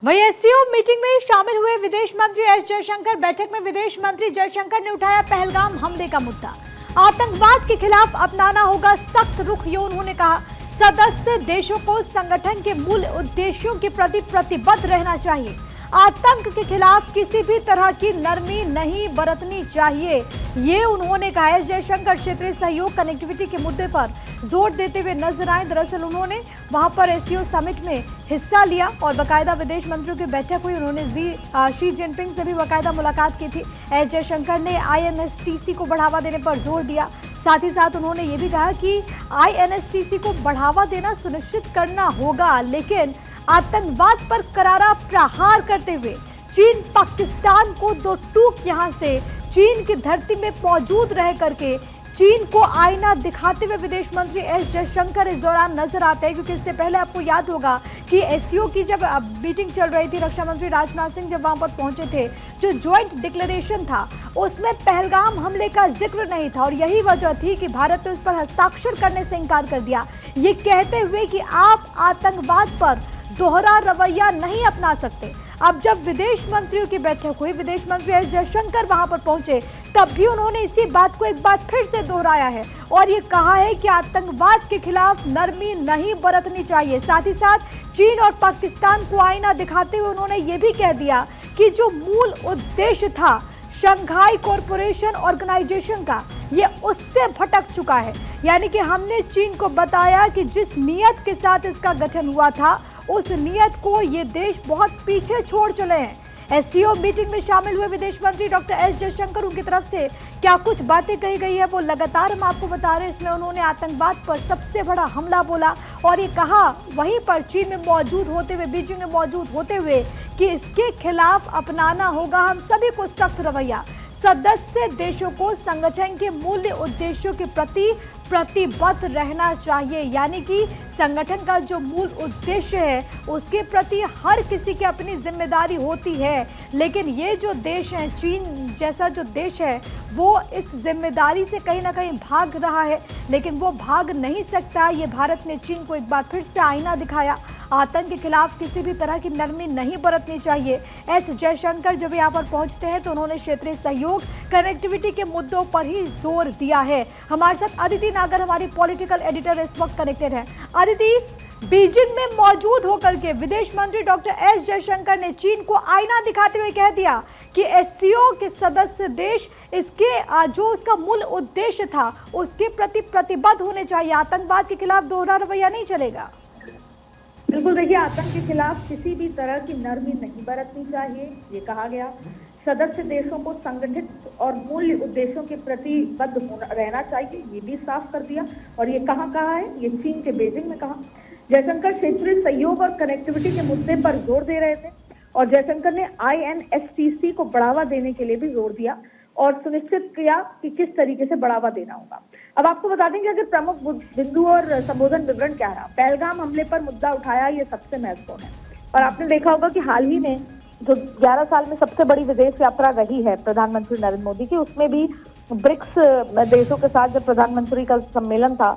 वहीं SCO meeting में शामिल हुए विदेश मंत्री एस जयशंकर। बैठक में विदेश मंत्री जयशंकर ने उठाया पहलगाम हमले का मुद्दा। आतंकवाद के खिलाफ अपनाना होगा सख्त रुख, ये उन्होंने कहा। सदस्य देशों को संगठन के मूल उद्देश्यों के प्रति प्रतिबद्ध रहना चाहिए। आतंक के खिलाफ किसी भी तरह की नरमी नहीं बरतनी चाहिए, ये उन्होंने कहा। एस जयशंकर क्षेत्रीय सहयोग कनेक्टिविटी के मुद्दे पर जोर देते हुए नजर आए। दरअसल उन्होंने वहां पर एससीओ समिट में हिस्सा लिया और बाकायदा विदेश मंत्रियों की बैठक हुई। उन्होंने शी जिनपिंग से भी बाकायदा मुलाकात की थी। एस जयशंकर ने INSTC को बढ़ावा देने पर जोर दिया। साथ ही साथ उन्होंने ये भी कहा कि INSTC को बढ़ावा देना सुनिश्चित करना होगा, लेकिन आतंकवाद पर करारा प्रहार करते हुए चीन पाकिस्तान को दो टूक यहां से चीन की धरती में मौजूद रह करके चीन को आईना दिखाते हुए विदेश मंत्री एस जयशंकर इस दौरान नजर आते हैं। क्योंकि इससे पहले आपको याद होगा कि एससीओ की जब मीटिंग चल रही थी, रक्षा मंत्री राजनाथ सिंह जब वहां पर पहुंचे थे, जो ज्वाइंट डिक्लेरेशन था उसमें पहलगाम हमले का जिक्र नहीं था और यही वजह थी कि भारत ने उस पर हस्ताक्षर करने से इनकार कर दिया, ये कहते हुए कि आप आतंकवाद पर दोहरा रवैया नहीं अपना सकते। अब जब विदेश मंत्रियों की बैठक हुई, विदेश मंत्री एस जयशंकर वहां पर पहुंचे, तब भी उन्होंने इसी बात को एक बार फिर से दोहराया है और ये कहा है कि आतंकवाद के खिलाफ नरमी नहीं बरतनी चाहिए। साथ ही साथ चीन और पाकिस्तान को आईना दिखाते हुए उन्होंने ये भी कह दिया कि जो मूल उद्देश्य था शंघाई कॉरपोरेशन ऑर्गेनाइजेशन का, ये उससे भटक चुका है। यानी कि हमने चीन को बताया कि जिस नियत के साथ इसका गठन हुआ था, उस नियत को ये देश बहुत पीछे छोड़ चले हैं। एससीओ मीटिंग में शामिल हुए विदेश मंत्री डॉक्टर एस जयशंकर, उनकी तरफ से क्या कुछ बातें कही गई है वो लगातार हम आपको बता रहे हैं। इसमें उन्होंने आतंकवाद पर सबसे बड़ा हमला बोला और ये कहा वहीं पर चीन में मौजूद होते हुए, बीजिंग में मौजूद होते हुए, कि इसके खिलाफ अपनाना होगा हम सभी को सख्त रवैया। सदस्य देशों को संगठन के मूल्य उद्देश्यों के प्रति प्रतिबद्ध रहना चाहिए। यानी कि संगठन का जो मूल उद्देश्य है उसके प्रति हर किसी की अपनी जिम्मेदारी होती है, लेकिन ये जो देश है, चीन जैसा जो देश है, वो इस जिम्मेदारी से कहीं ना कहीं भाग रहा है, लेकिन वो भाग नहीं सकता। ये भारत ने चीन को एक बार फिर से आईना दिखाया। आतंक के खिलाफ किसी भी तरह की नरमी नहीं बरतनी चाहिए। एस जयशंकर जब यहाँ पर पहुंचते हैं तो उन्होंने क्षेत्रीय सहयोग कनेक्टिविटी के मुद्दों पर ही जोर दिया है। हमारे साथ अदिति नागर, हमारी पॉलिटिकल एडिटर, इस वक्त कनेक्टेड है। अदिति, बीजिंग में मौजूद होकर के विदेश मंत्री डॉक्टर एस जयशंकर ने चीन को आईना दिखाते हुए कह दिया कि एससीओ के सदस्य देश इसके जो उसका मूल उद्देश्य था उसके प्रति प्रतिबद्ध होने चाहिए। आतंकवाद के खिलाफ दोहरा रवैया नहीं चलेगा। बिल्कुल, देखिए, आतंक के खिलाफ किसी भी तरह की नरमी नहीं बरतनी चाहिए, ये कहा गया। सदस्य देशों को संगठित और मूल्य उद्देश्यों के प्रतिबद्ध रहना चाहिए, ये भी साफ कर दिया। और ये कहाँ कहा है? ये चीन के बीजिंग में कहा। जयशंकर क्षेत्रीय सहयोग और कनेक्टिविटी के मुद्दे पर जोर दे रहे थे और जयशंकर ने INSTC को बढ़ावा देने के लिए भी जोर दिया और सुनिश्चित किया कि किस तरीके से बढ़ावा देना होगा। अब आपको बता दें कि अगर प्रमुख बिंदु और संबोधन विवरण क्या रहा। पहलगाम हमले पर मुद्दा उठाया, ये सबसे महत्वपूर्ण है। और आपने देखा होगा कि हाल ही में जो 11 साल में सबसे बड़ी विदेश यात्रा रही है प्रधानमंत्री नरेंद्र मोदी की, उसमें भी ब्रिक्स देशों के साथ जब प्रधानमंत्री का सम्मेलन था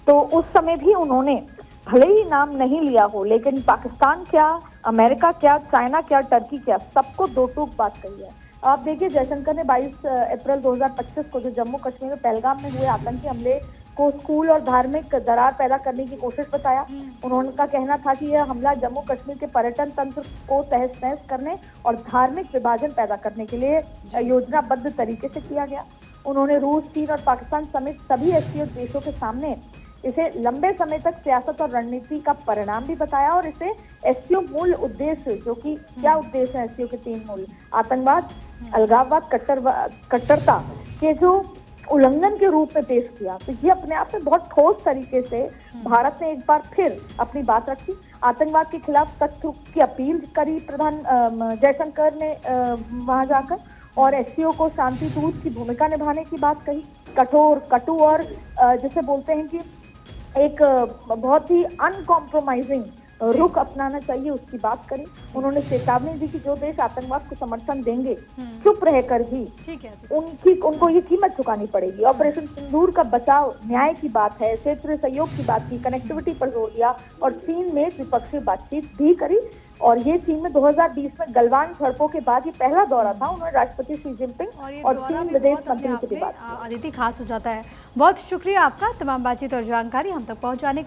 तो उस समय भी उन्होंने भले ही नाम नहीं लिया हो, लेकिन पाकिस्तान क्या, अमेरिका क्या, चाइना क्या, टर्की क्या, सबको दो टूक बात कही है। आप देखिए, जयशंकर ने 22 अप्रैल 2025 को जो जम्मू कश्मीर में पहलगाम में हुए आतंकी हमले को स्कूल और धार्मिक दरार पैदा करने की कोशिश बताया। उन्होंने कहना था कि यह हमला जम्मू कश्मीर के पर्यटन तंत्र को तहस नहस करने और धार्मिक विभाजन पैदा करने के लिए योजनाबद्ध तरीके से किया गया। उन्होंने रूस, चीन और पाकिस्तान समेत सभी एससीओ देशों के सामने इसे लंबे समय तक सियासत और रणनीति का परिणाम भी बताया और इसे एससीओ मूल उद्देश्य, जो कि क्या उद्देश्य है एससीओ के 3 मूल, आतंकवाद, अलगाववाद, कट्टरता के जो उल्लंघन के रूप में पेश किया। तो ये अपने आप में बहुत ठोस तरीके से भारत ने एक बार फिर अपनी बात रखी। आतंकवाद के खिलाफ सख्त रुख की अपील करी जयशंकर ने वहां जाकर, और एससीओ को शांति दूत की भूमिका निभाने की बात कही। कठोर, कटु और जिसे बोलते हैं कि एक बहुत ही अनकॉम्प्रोमाइजिंग रुख अपनाना चाहिए, उसकी बात करी। उन्होंने चेतावनी दी कि जो देश आतंकवाद को समर्थन देंगे चुप रहकर भी उनको ये कीमत चुकानी पड़ेगी। ऑपरेशन सिंदूर का बचाव न्याय की बात है, क्षेत्रीय सहयोग की बात की, कनेक्टिविटी पर जोर दिया और चीन में द्विपक्षीय बातचीत भी करी। और ये चीन में 2020 में गलवान झड़पों के बाद ये पहला दौरा था उन्होंने राष्ट्रपति शी जिनपिंग और चीन विदेश मंत्री से भी बात की। अदिति खास हो जाता है। बहुत शुक्रिया आपका तमाम बातचीत और जानकारी हम तक पहुंचाने